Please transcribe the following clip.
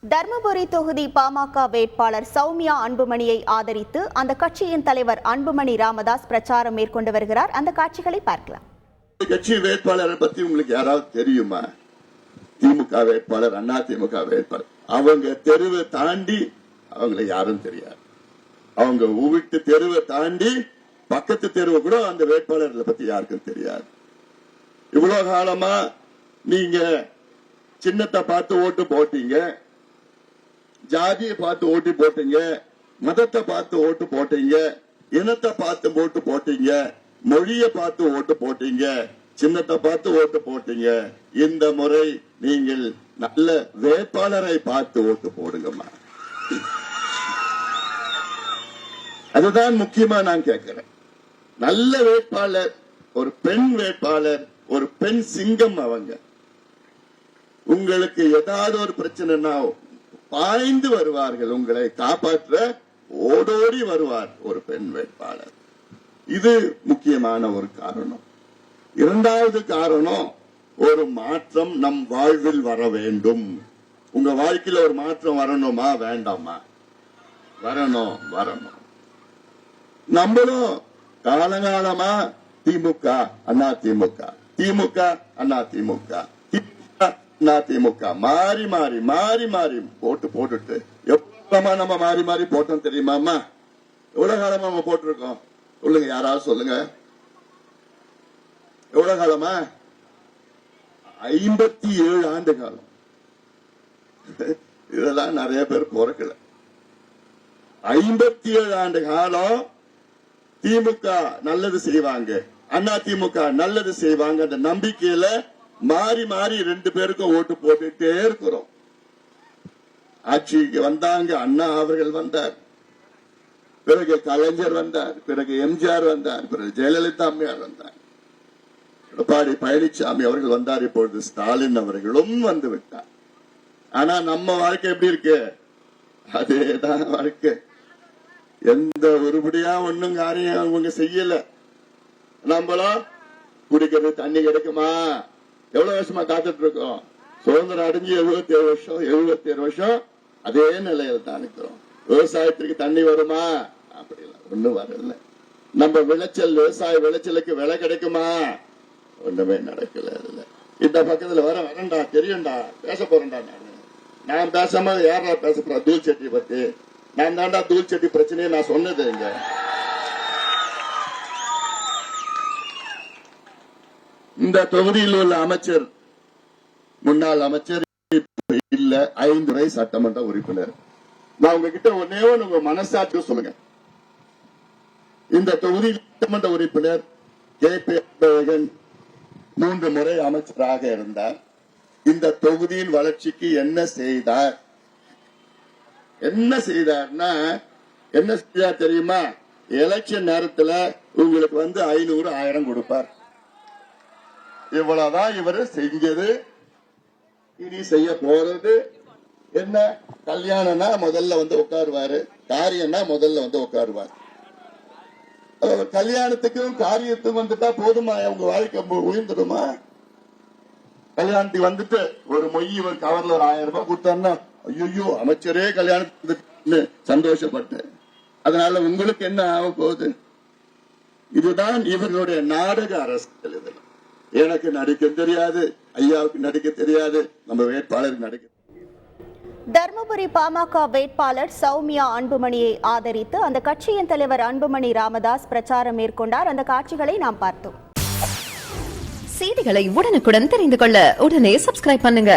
தர்மபுரி தொகுதி பாமக வேட்பாளர் சௌமியா அன்புமணியை ஆதரித்து அந்த கட்சியின் தலைவர் அன்புமணி ராமதாஸ் பிரச்சாரம் மேற்கொண்டு வருகிறார். அந்த காட்சிகளை பார்க்கலாம். கட்சி வேட்பாளரை பத்தி உங்களுக்கு யாராவது தெரியுமா? திமுக வேட்பாளர், அதிமுக வேட்பாளர், அவங்க தெருவை தாண்டி அவங்களை யாரும் தெரியாது. அவங்க வீட்டு தெருவை தாண்டி பக்கத்து தெருவை கூட அந்த வேட்பாளர்களை பத்தி யாருக்கும் தெரியாது. இவ்வளவு காலமா நீங்க சின்னத்தை பார்த்து ஓட்டு போட்டீங்க, ஜாதியை பார்த்து ஓட்டு போட்டீங்க, மதத்தை பார்த்து ஓட்டு போட்டீங்க, இனத்தை பார்த்து ஓட்டு போட்டீங்க, மொழியை பார்த்து ஓட்டு போட்டீங்க, சின்னத்தை பார்த்து ஓட்டு போட்டீங்க. இந்த முறை நீங்கள் நல்ல வேட்பாளரை பார்த்து ஓட்டு போடுங்கம்மா. அதுதான் முக்கியமா நான் கேட்கிறேன். நல்ல வேட்பாளர், ஒரு பெண் வேட்பாளர், ஒரு பெண் சிங்கம். அவங்க உங்களுக்கு ஏதாவது ஒரு பிரச்சனைனா பாய்ந்து வருவார்கள், உங்களை காப்பாற்ற ஓடோடி வருவார் ஒரு பெண் வேட்பாளர். இது முக்கியமான ஒரு காரணம். இரண்டாவது காரணம், ஒரு மாற்றம் நம் வாழ்வில் வர வேண்டும். உங்க வாழ்க்கையில ஒரு மாற்றம் வரணுமா வேண்டாமா? வரணும், வரணும். நம்மளும் காலகாலமா திமுக அதிமுக, திமுக அதிமுக, அதிமுக மாறி மாறி மாறி மாறி போட்டு போட்டுட்டு எவ்வளவு நம்ம மாறி மாறி போட்டோம் தெரியுமாமா? எவ்வளவு காலமா நம்ம போட்டிருக்கோம் சொல்லுங்க, யாராவது சொல்லுங்க. எவ்வளவு காலமா? 57 ஆண்டு காலம். இதெல்லாம் நிறைய பேர் பிறக்கல. 57 ஆண்டு காலம் திமுக நல்லது செய்வாங்க, அதிமுக நல்லது செய்வாங்க. அந்த நம்பிக்கையில மாறி மாறி 2 பேருக்கும் ஓட்டு போட்டுட்டே இருக்கிறோம். ஆட்சிக்கு வந்தாங்க, அண்ணா அவர்கள் வந்தார், பிறகு கலைஞர் வந்தார், பிறகு எம்ஜிஆர் வந்தார், பிறகு ஜெயலலிதா அம்மையார் வந்தார், எடப்பாடி பழனிசாமி அவர்கள் வந்தார், இப்பொழுது ஸ்டாலின் அவர்களும் வந்து விட்டார். ஆனா நம்ம வாழ்க்கை எப்படி இருக்கு? அதேதான் வாழ்க்கை. எந்த ஒருபடியா ஒண்ணும் காரியம் அவங்க செய்யல. நம்மளும் குடிக்கிறது தண்ணி கிடைக்குமா? எவ்வளவு வருஷமா காத்துட்டு இருக்கோம். சுதந்திரம் அடைஞ்சு 77 வருஷம் அதே நிலையில தான் இருக்கிறோம். விவசாயத்திற்கு தண்ணி வருமா? அப்படிலாம் ஒண்ணும் வரல. நம்ம விளைச்சல், விவசாய விளைச்சலுக்கு விலை கிடைக்குமா? ஒண்ணுமே நடக்கல. இந்த பக்கத்துல வரேன்டா, தெரியும்டா, பேச போறேன்டா. நான் பேசாம யாரா பேச போறா? தூள் சட்டி பத்தி. நான் தாண்டா தூள் சட்டி பிரச்சனையை நான் சொன்னது. இங்க இந்த தொகுதியில் உள்ள அமைச்சர், முன்னாள் அமைச்சர் இல்ல, 5 முறை சட்டமன்ற உறுப்பினர். நான் உங்ககிட்ட ஒன்னே உங்க மனசாட்சி சொல்லுங்க. இந்த தொகுதியில் சட்டமன்ற உறுப்பினர் KP அன்பழகன் 3 முறை அமைச்சராக இருந்தார். இந்த தொகுதியின் வளர்ச்சிக்கு என்ன செய்தார்? என்ன செய்தார்னா, என்ன செய்தார் தெரியுமா? எலெக்ஷன் நேரத்தில் உங்களுக்கு 500 1000 கொடுப்பார். இவ்வளவுதான் இவரு செஞ்சது. இனி செய்ய போறது என்ன? கல்யாணம்னா முதல்ல உட்காருவாரு, காரியம்னா முதல்ல உட்காருவார். கல்யாணத்துக்கும் காரியத்துக்கும் வந்துட்டா போதுமா? உங்க வாழ்க்கை உயர்ந்துடுமா? கல்யாணத்துக்கு ஒரு மொய் ஒரு கவர்ல ஒரு 1000 ரூபாய் கொடுத்தாருன்னா, ஐயோ அமைச்சரே கல்யாணத்துக்கு சந்தோஷப்பட்டேன். அதனால உங்களுக்கு என்ன ஆக போகுது? இதுதான் இவர்களுடைய நாடக அரசியல். இதெல்லாம் எனக்கு நடிக்க தெரியாது, ஐயாவுக்கு நடிக்க தெரியாது, நம்ம வேட்பாளருக்கு நடிக்க. தர்மபுரி பாமக வேட்பாளர் சௌமியா அன்புமணியை ஆதரித்து அந்த கட்சியின் தலைவர் அன்புமணி ராமதாஸ் பிரச்சாரம் மேற்கொண்டார். அந்த காட்சிகளை நாம் பார்த்தோம். செய்திகளை உடனுக்குடன் தெரிந்து கொள்ள உடனே சப்ஸ்கிரைப் பண்ணுங்க.